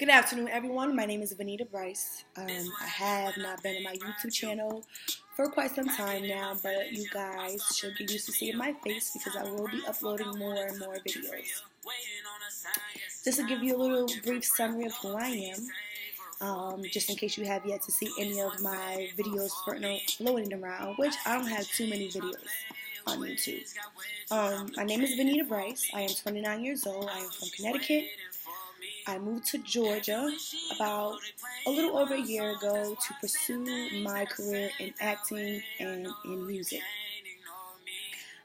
Good afternoon, everyone. My name is Vanita Bryce. I have not been on my YouTube channel for quite some time now, but you guys should get used to seeing my face because I will be uploading more and more videos. Just to give you a little brief summary of who I am, just in case you have yet to see any of my videos floating around, which I don't have too many videos on YouTube. My name is Vanita Bryce. I am 29 years old. I am from Connecticut. I moved to Georgia about a little over a year ago to pursue my career in acting and in music.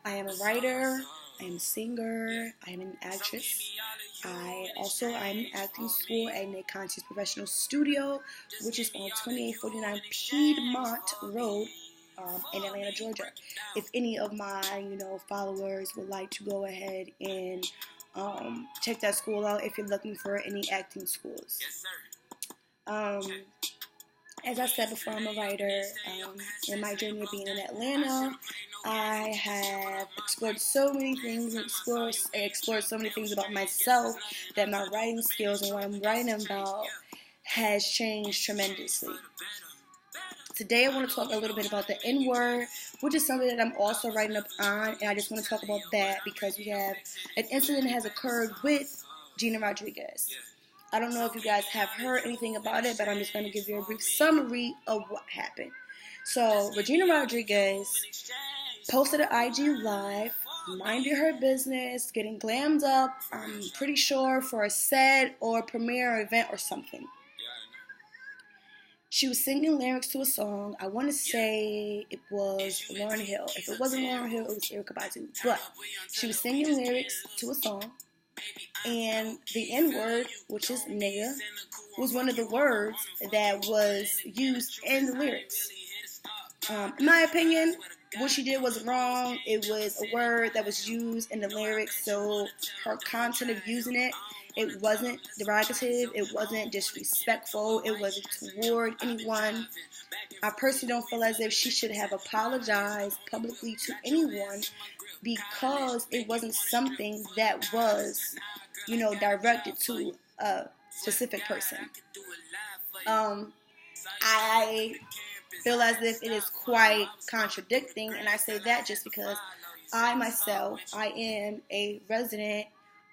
I am a writer, I am a singer, I am an actress. I'm in acting school at a Conscious Professional Studio, which is on 2849 Piedmont Road in Atlanta, Georgia. If any of my, followers would like to go ahead and check that school out if you're looking for any acting schools. As I said before, I'm a writer. In my journey of being in Atlanta, I have explored so many things and explored so many things about myself that my writing skills and what I'm writing about has changed tremendously. Today I want to talk a little bit about the N-word, which is something that I'm also writing up on, and I just want to talk about that because we have an incident that has occurred with GINA Rodriguez. I don't know if you guys have heard anything about it, but I'm just going to give you a brief summary of what happened. So, Regina Rodriguez posted an IG live, minding her business, getting glammed up, I'm pretty sure for a set or premiere event or something. She was singing lyrics to a song. I want to say it was Lauryn Hill. If it wasn't Lauryn Hill, it was Erykah Badu. But she was singing lyrics to a song, and the N-word, which is nigga, was one of the words that was used in the lyrics. In my opinion, what she did was wrong. It was a word that was used in the lyrics, so her content of using it, it wasn't derogative, it wasn't disrespectful, it wasn't toward anyone. I personally don't feel as if she should have apologized publicly to anyone because it wasn't something that was, directed to a specific person. I feel as if it is quite contradicting, and I say that just because I am a resident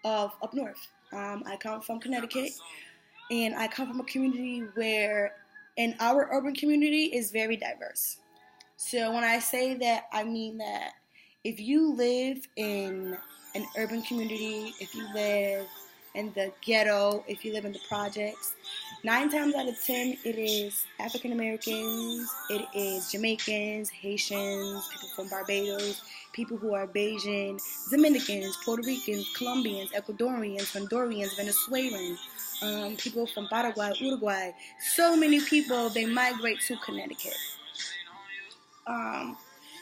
of up north. I come from Connecticut, and I come from a community where, in our urban community, is very diverse. So when I say that, I mean that if you live in an urban community, if you live in the ghetto, if you live in the projects, 9 times out of 10, it is African Americans, it is Jamaicans, Haitians, people from Barbados, people who are Bayesian, Dominicans, Puerto Ricans, Colombians, Ecuadorians, Hondurans, Venezuelans, people from Paraguay, Uruguay. So many people, they migrate to Connecticut.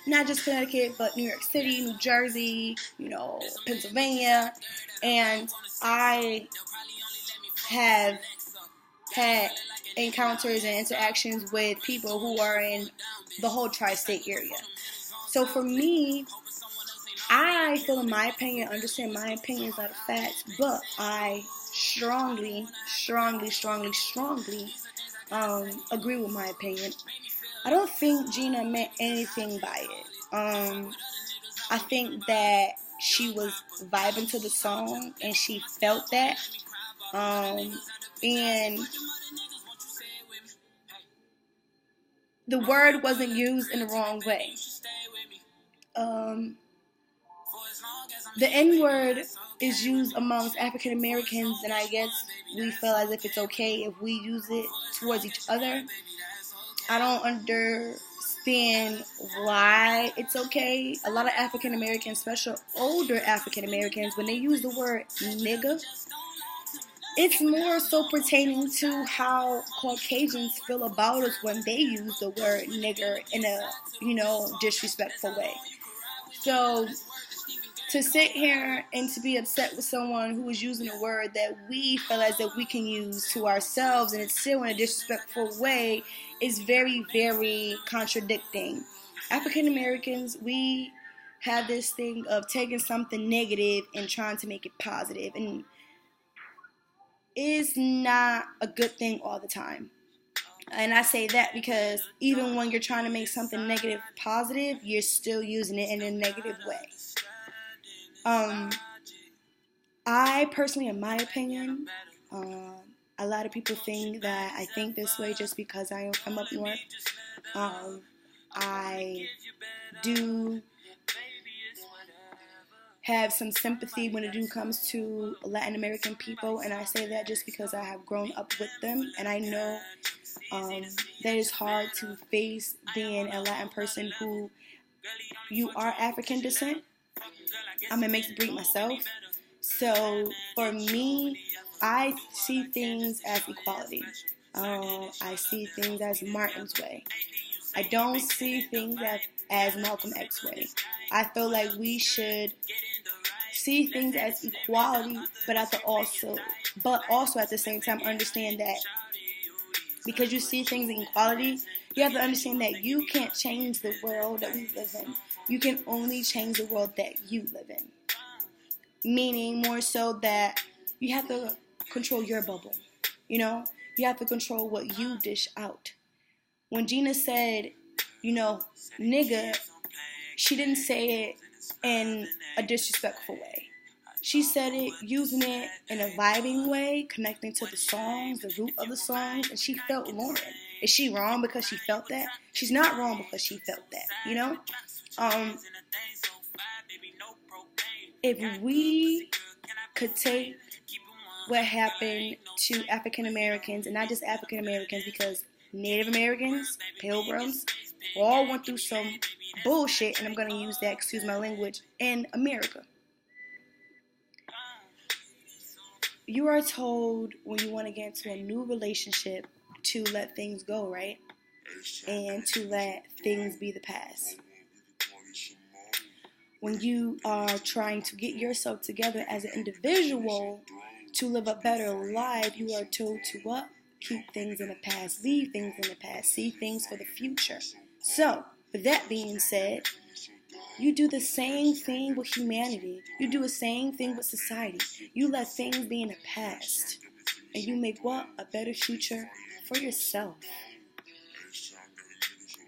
Not just Connecticut, but New York City, New Jersey, Pennsylvania. And I have had encounters and interactions with people who are in the whole tri-state area. So for me, I feel in my opinion, understand my opinion is not a fact, but I strongly agree with my opinion. I don't think Gina meant anything by it. I think that she was vibing to the song and she felt that. And the word wasn't used in the wrong way. The N-word is used amongst African Americans, and I guess we feel as if it's okay if we use it towards each other. I don't understand why it's okay. A lot of African Americans, especially older African Americans, when they use the word nigga, it's more so pertaining to how Caucasians feel about us when they use the word nigger in a, disrespectful way. So to sit here and to be upset with someone who is using a word that we feel as if we can use to ourselves and it's still in a disrespectful way is very, very contradicting. African Americans, we have this thing of taking something negative and trying to make it positive. And is not a good thing all the time. And I say that because even when you're trying to make something negative positive, you're still using it in a negative way. I personally, in my opinion, a lot of people think that I think this way just because I am from up north. I do have some sympathy when it comes to Latin American people, and I say that just because I have grown up with them, and I know that it's hard to face being a Latin person who you are African descent. I'm a mixed breed myself, so for me, I see things as equality. I see things as Martin's way. I don't see things as Malcolm X way. I feel like we should see things as equality, but also at the same time understand that because you see things in equality, you have to understand that you can't change the world that we live in. You can only change the world that you live in. Meaning more so that you have to control your bubble. You have to control what you dish out. When GINA said, nigga, she didn't say it in a disrespectful way. She said it using it in a vibing way, connecting to the songs, the root of the songs, and she felt Lauren. Is she wrong because she felt that? She's not wrong because she felt that, If we could take what happened to African Americans, and not just African Americans, because Native Americans, Pilgrims, all went through some bullshit, and I'm going to use that, excuse my language, in America. You are told when you want to get into a new relationship to let things go, right? And to let things be the past. When you are trying to get yourself together as an individual to live a better life, you are told to what? Keep things in the past, leave things in the past, see things for the future. So, with that being said, you do the same thing with humanity. You do the same thing with society. You let things be in the past. And you make what? A better future for yourself.